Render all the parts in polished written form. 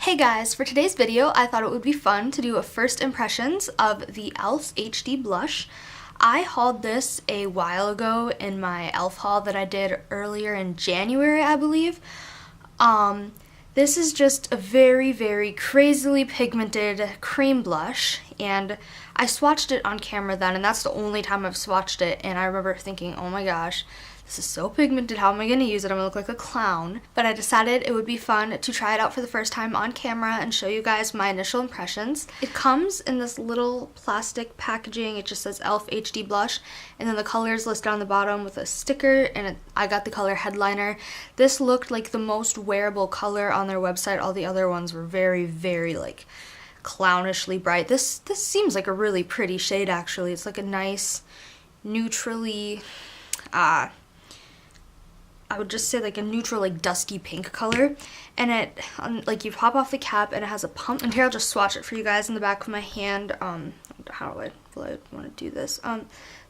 Hey guys, for today's video, I thought it would be fun to do a first impressions of the e.l.f. HD blush. I hauled this a while ago in my e.l.f. haul that I did earlier in January, I believe. This is just a very, very crazily pigmented cream blush, and I swatched it on camera then, and that's the only time I've swatched it, and I remember thinking, oh my gosh, this is so pigmented, how am I going to use it? I'm going to look like a clown. But I decided it would be fun to try it out for the first time on camera and show you guys my initial impressions. It comes in this little plastic packaging. It just says e.l.f. HD Blush, and then the colors listed on the bottom with a sticker, and I got the color Headliner. This looked like the most wearable color on their website. All the other ones were very, very like clownishly bright. This seems like a really pretty shade actually. It's like a nice neutrally I would just say like a neutral, like dusky pink color, and it like you pop off the cap and it has a pump. And here I'll just swatch it for you guys in the back of my hand. How do I want to do this?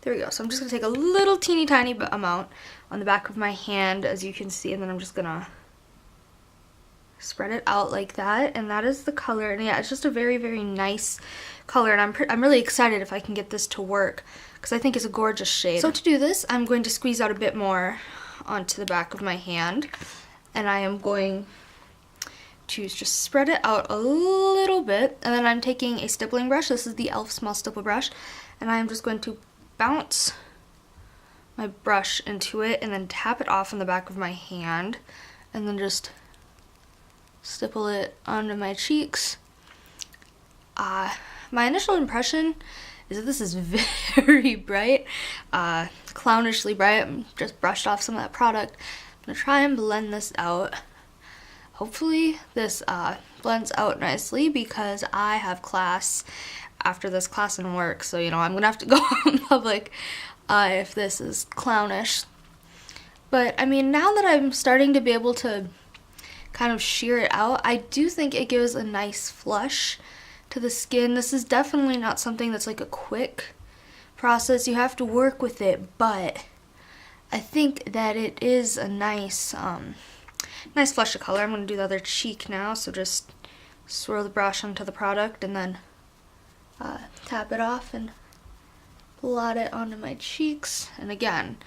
There we go. So I'm just gonna take a little teeny tiny amount on the back of my hand, as you can see, and then I'm just gonna spread it out like that, and that is the color. And yeah, it's just a very, very nice color, and I'm really excited if I can get this to work because I think it's a gorgeous shade. So to do this, I'm going to squeeze out a bit more onto the back of my hand, and I am going to just spread it out a little bit, and then I'm taking a stippling brush. This is the e.l.f. small stipple brush, and I am just going to bounce my brush into it and then tap it off on the back of my hand, and then just stipple it onto my cheeks. My initial impression is that this is very bright, clownishly bright. I just brushed off some of that product. I'm gonna try and blend this out. Hopefully this blends out nicely because I have class after this class and work, so you know I'm gonna have to go out in public if this is clownish. But I mean, now that I'm starting to be able to kind of sheer it out, I do think it gives a nice flush to the skin. This is definitely not something that's like a quick process. You have to work with it, but I think that it is a nice nice flush of color. I'm going to do the other cheek now, so just swirl the brush onto the product and then tap it off and blot it onto my cheeks. And again,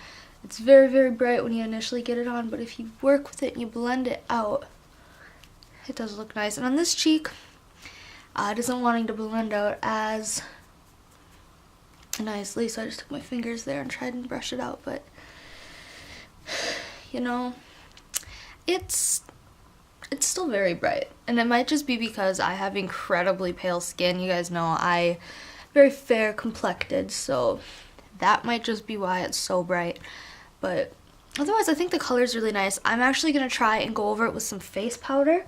it's very, very bright when you initially get it on, but if you work with it and you blend it out, it does look nice. And on this cheek, it isn't wanting to blend out as nicely, so I just took my fingers there and tried and brush it out, but you know, it's still very bright, and it might just be because I have incredibly pale skin. You guys know I very fair complected, so that might just be why it's so bright, but otherwise I think the color is really nice. I'm actually going to try and go over it with some face powder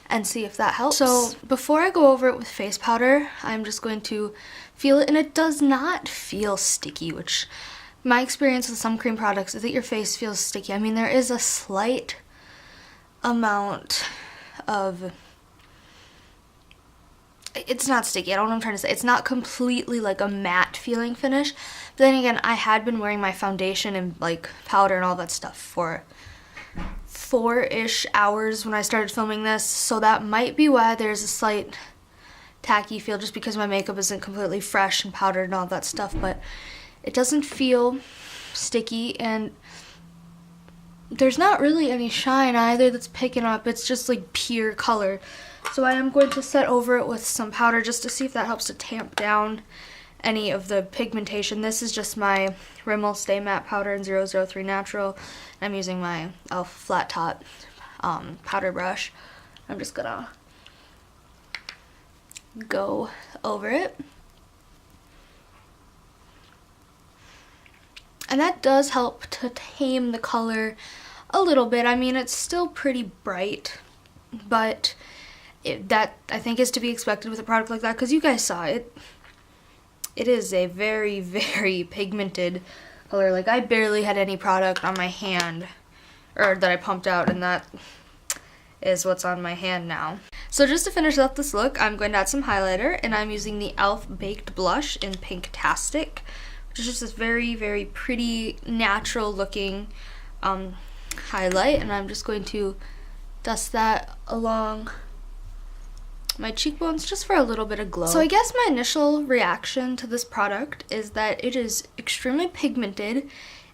and see if that helps. So before I go over it with face powder, I'm just going to feel it, and it does not feel sticky, which my experience with some cream products is that your face feels sticky. I mean, there is a slight amount of, it's not sticky, I don't know what I'm trying to say. It's not completely like a matte feeling finish, but then again, I had been wearing my foundation and like powder and all that stuff for 4-ish hours when I started filming this, so that might be why there's a slight tacky feel, just because my makeup isn't completely fresh and powdered and all that stuff, but it doesn't feel sticky, and there's not really any shine either that's picking up. It's just like pure color. So I am going to set over it with some powder just to see if that helps to tamp down any of the pigmentation. This is just my Rimmel Stay Matte Powder in 003 Natural. I'm using my e.l.f. flat top powder brush. I'm just gonna go over it. And that does help to tame the color a little bit. I mean, it's still pretty bright, but that I think is to be expected with a product like that, because you guys saw it. It is a very, very pigmented color. Like, I barely had any product on my hand, or that I pumped out, and that is what's on my hand now. So just to finish up this look, I'm going to add some highlighter, and I'm using the e.l.f. Baked Blush in Pinktastic, which is just this very, very pretty, natural looking highlight, and I'm just going to dust that along my cheekbones just for a little bit of glow. So I guess my initial reaction to this product is that it is extremely pigmented.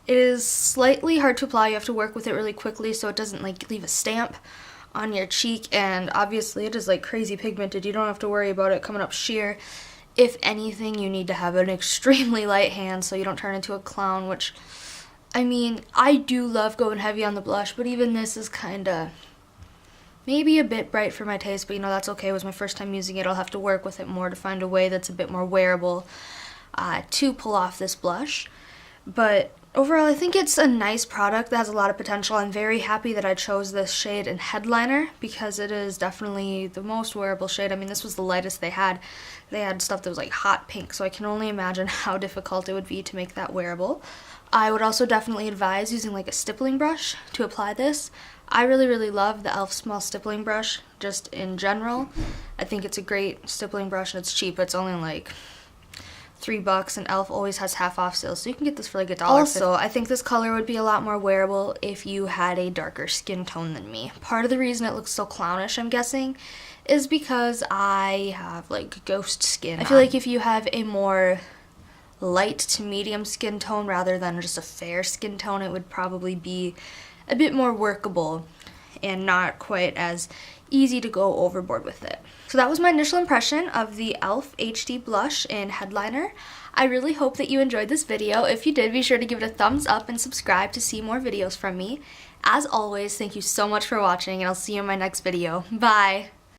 It is slightly hard to apply. You have to work with it really quickly so it doesn't like leave a stamp on your cheek, and obviously it is like crazy pigmented. You don't have to worry about it coming up sheer. If anything, you need to have an extremely light hand so you don't turn into a clown, which, I mean, I do love going heavy on the blush, but even this is kind of maybe a bit bright for my taste, but you know, that's okay. It was my first time using it. I'll have to work with it more to find a way that's a bit more wearable to pull off this blush. But overall, I think it's a nice product that has a lot of potential. I'm very happy that I chose this shade in Headliner because it is definitely the most wearable shade. I mean, this was the lightest they had. They had stuff that was like hot pink, so I can only imagine how difficult it would be to make that wearable. I would also definitely advise using like a stippling brush to apply this. I really, really love the e.l.f. small stippling brush just in general. I think it's a great stippling brush and it's cheap. It's only like $3, and e.l.f. always has half off sales, so you can get this for like $1. Also, I think this color would be a lot more wearable if you had a darker skin tone than me. Part of the reason it looks so clownish, I'm guessing, is because I have like ghost skin. I feel like if you have a more light to medium skin tone rather than just a fair skin tone, it would probably be a bit more workable and not quite as easy to go overboard with it. So that was my initial impression of the e.l.f. HD blush in Headliner. I really hope that you enjoyed this video. If you did, be sure to give it a thumbs up and subscribe to see more videos from me. As always, thank you so much for watching, and I'll see you in my next video. Bye!